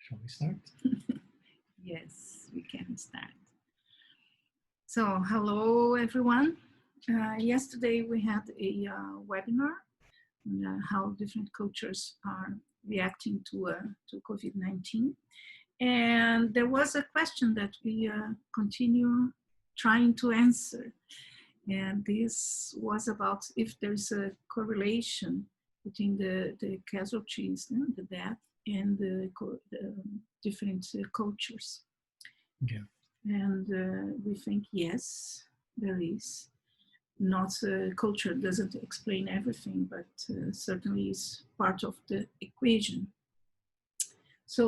Shall we start? Yes, we can start. So, hello everyone. Yesterday we had a webinar on how different cultures are reacting to COVID-19. And there was a question that we continue trying to answer. And this was about if there's a correlation between the casualties, the death, and the different cultures. Yeah. And we think, yes, there is. Not culture doesn't explain everything, but certainly is part of the equation. So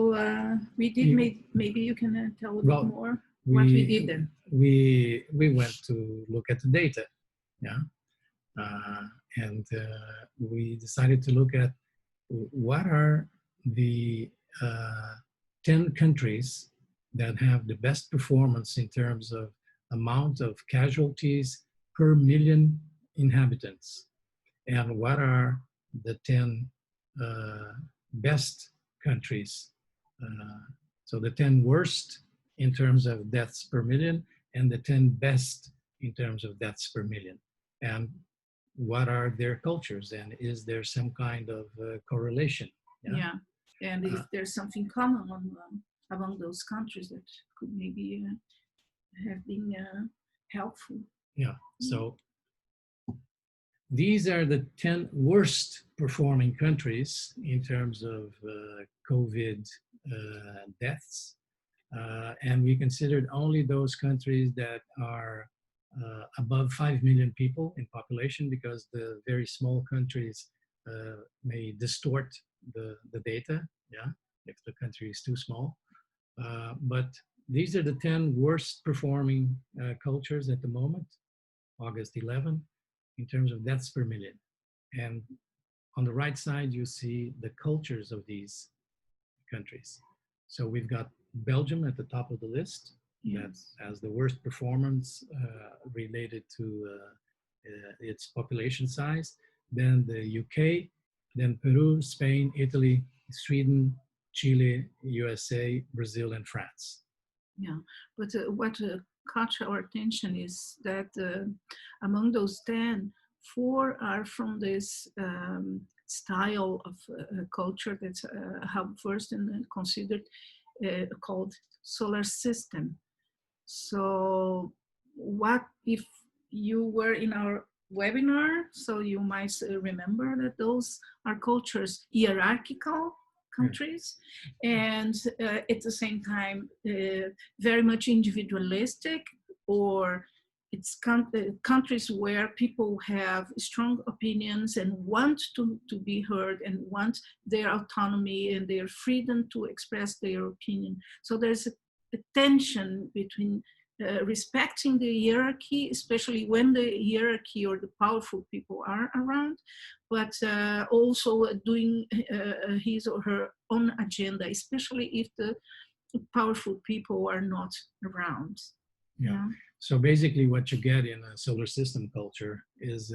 we did, maybe you can tell a bit more what we did then. We went to look at the data, yeah, and we decided to look at what are the 10 countries that have the best performance in terms of amount of casualties per million inhabitants, and what are the 10 best countries. So the 10 worst in terms of deaths per million and the 10 best in terms of deaths per million. And what are their cultures, and is there some kind of correlation? Yeah, and if there's something common among those countries that could maybe have been helpful. Yeah, so these are the 10 worst performing countries in terms of COVID deaths. And we considered only those countries that are above 5 million people in population, because the very small countries may distort the data, yeah, if the country is too small. But these are the 10 worst performing cultures at the moment, August 11, in terms of deaths per million. And on the right side, you see the cultures of these countries. So we've got Belgium at the top of the list, that has the worst performance related to its population size. Then the UK, then Peru, Spain, Italy, Sweden, Chile, USA, Brazil, and France. Yeah, but what caught our attention is that among those 10, 4 are from this style of culture that's first and considered called solar system. So what if you were in our webinar, so you might remember that those are cultures, hierarchical countries, and at the same time very much individualistic, or it's countries where people have strong opinions and want to be heard and want their autonomy and their freedom to express their opinion. So there's a tension between respecting the hierarchy, especially when the hierarchy or the powerful people are around, but also doing his or her own agenda, especially if the powerful people are not around. Yeah. So basically what you get in a solar system culture is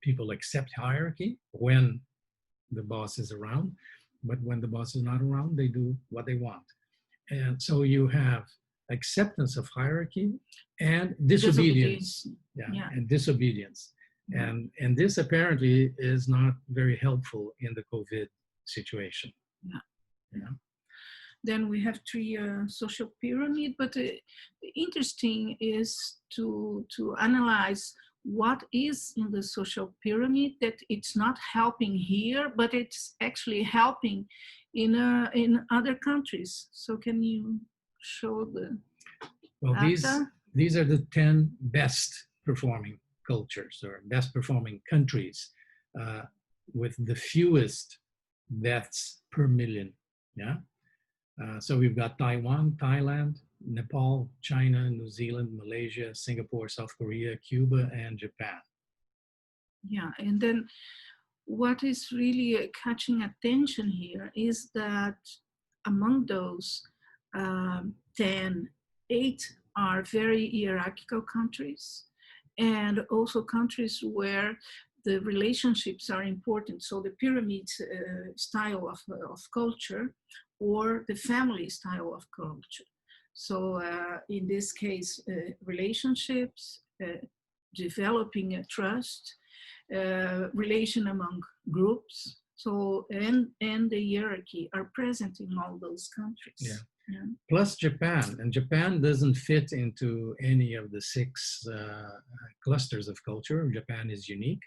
people accept hierarchy when the boss is around, but when the boss is not around, they do what they want. And so you have acceptance of hierarchy and disobedience. And disobedience. Yeah. And this apparently is not very helpful in the COVID situation. Yeah. Then we have 3 social pyramid, but interesting is to analyze what is in the social pyramid that it's not helping here, but it's actually helping in other countries. So can you show the data? These are the 10 best performing cultures or best performing countries with the fewest deaths per million. Yeah. So we've got Taiwan, Thailand, Nepal, China, New Zealand, Malaysia, Singapore, South Korea, Cuba, and Japan. Yeah, and then what is really catching attention here is that among those 10, 8 are very hierarchical countries, and also countries where the relationships are important. So the pyramid style of culture, or the family style of culture. So in this case, relationships, developing a trust, relation among groups. So and the hierarchy are present in all those countries. Yeah. Yeah. Plus Japan, and Japan doesn't fit into any of the six clusters of culture. Japan is unique.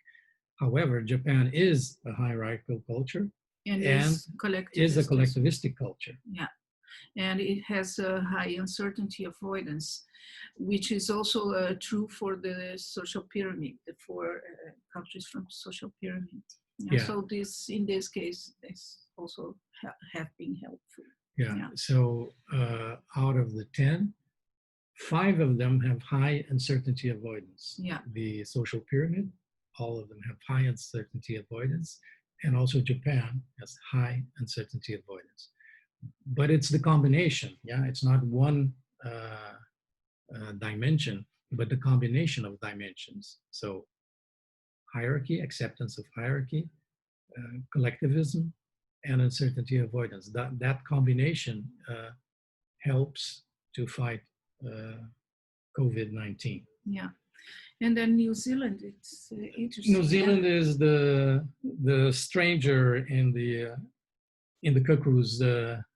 However, Japan is a hierarchical culture And and is a collectivist. collectivistic culture. Yeah. And it has a high uncertainty avoidance, which is also true for the social pyramid, for countries from social pyramid. Yeah. Yeah. So this, in this case, this also have been helpful. Yeah. Yeah. So out of the 10, 5 of them have high uncertainty avoidance. Yeah. The social pyramid, all of them have high uncertainty avoidance, and also Japan has high uncertainty avoidance. But it's the combination, yeah. It's not one dimension, but the combination of dimensions. So hierarchy, acceptance of hierarchy, collectivism, and uncertainty avoidance. That combination helps to fight COVID-19. Yeah. And then New Zealand, it's interesting. New Zealand is the stranger in the cuckoo's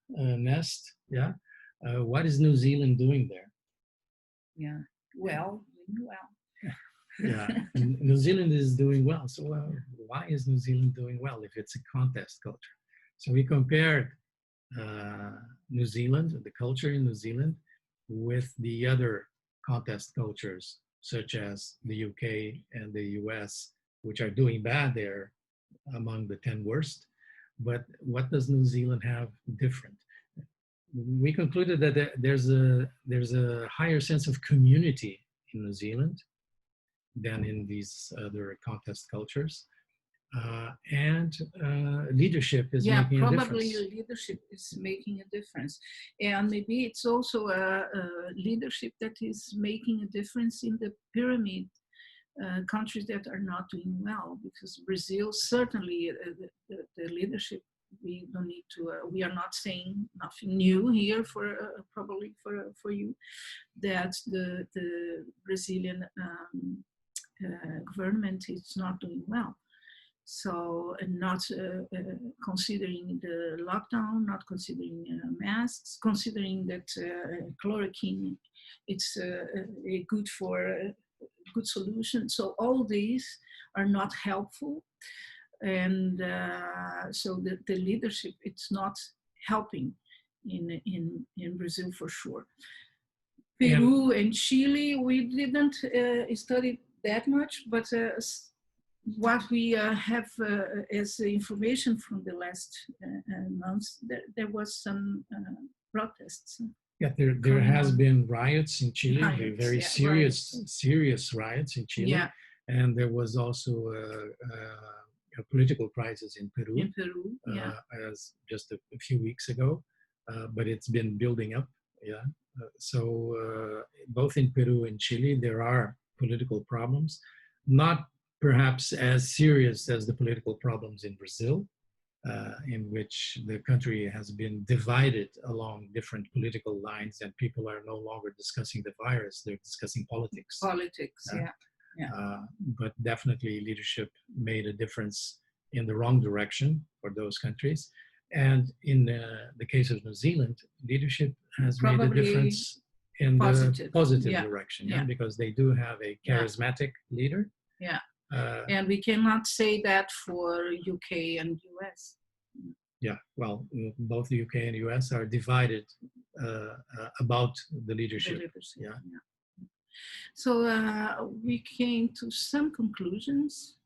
nest. Yeah. What is New Zealand doing there? Yeah. Well. Yeah, New Zealand is doing well. So why is New Zealand doing well if it's a contest culture? So we compared New Zealand, the culture in New Zealand, with the other contest cultures, such as the UK and the US, which are doing bad. They're among the 10 worst. But what does New Zealand have different? We concluded that there's a higher sense of community in New Zealand than in these other contest cultures. And leadership is making a difference. Probably leadership is making a difference. And maybe it's also a leadership that is making a difference in the pyramid countries that are not doing well, because Brazil certainly, the leadership, we don't need to, we are not saying nothing new here for probably for you, that the Brazilian government is not doing well. So not considering the lockdown, not considering masks, considering that chloroquine, it's a good for good solution. So all these are not helpful, and so the leadership, it's not helping in Brazil for sure. Peru and Chile, we didn't study that much, but what we have as information from the last months, there was some protests. Yeah, there has been riots in Chile, very serious riots in Chile. Yeah. And there was also a political crisis in Peru, yeah. as just a few weeks ago, but it's been building up. Yeah. So both in Peru and Chile, there are political problems, not perhaps as serious as the political problems in Brazil, in which the country has been divided along different political lines, and people are no longer discussing the virus, they're discussing politics. But definitely leadership made a difference in the wrong direction for those countries. And in the case of New Zealand, leadership has made a difference in the positive direction, because they do have a charismatic leader. Yeah. And we cannot say that for UK and US. Yeah, well, both the UK and US are divided about the leadership. Yeah. So we came to some conclusions.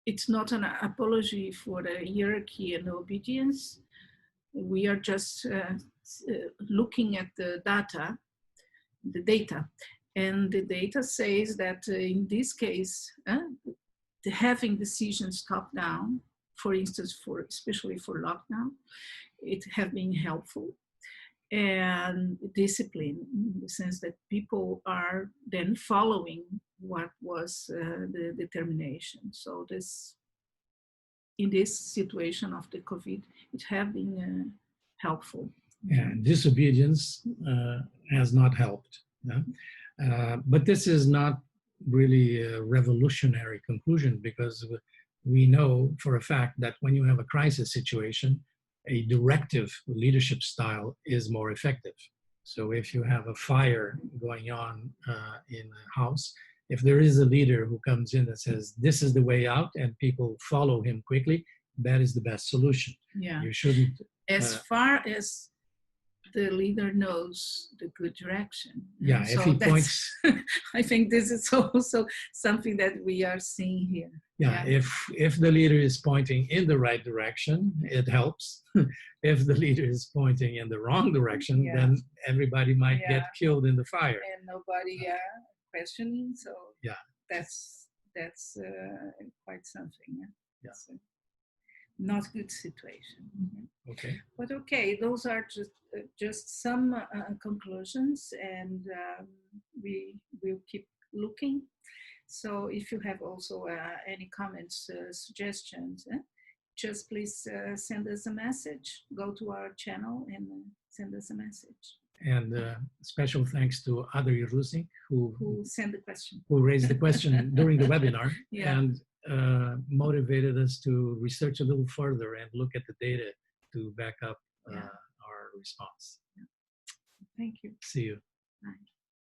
It's not an apology for the hierarchy and obedience. We are just looking at the data. And the data says that in this case, having decisions top down, for instance, especially for lockdown, it have been helpful. And discipline, in the sense that people are then following what was the determination. So this in this situation of the COVID, it have been helpful. Yeah, disobedience has not helped. Yeah? But this is not really a revolutionary conclusion, because we know for a fact that when you have a crisis situation, a directive leadership style is more effective. So if you have a fire going on in a house, if there is a leader who comes in and says, this is the way out, and people follow him quickly, that is the best solution. Yeah. You shouldn't. As far as the leader knows the good direction. Yeah, so if he points. I think this is also something that we are seeing here. Yeah, if the leader is pointing in the right direction, it helps. If the leader is pointing in the wrong direction, then everybody might get killed in the fire. And nobody questioning. So yeah, that's quite something. Yeah. Not good situation. Okay. But okay, those are just some conclusions, and we will keep looking. So if you have also any comments, suggestions, just please send us a message. Go to our channel and send us a message. And special thanks to Adri Rusink, who sent the question, who raised the question during the webinar, yeah. and motivated us to research a little further and look at the data to back up our response. Thank you. See you. Bye.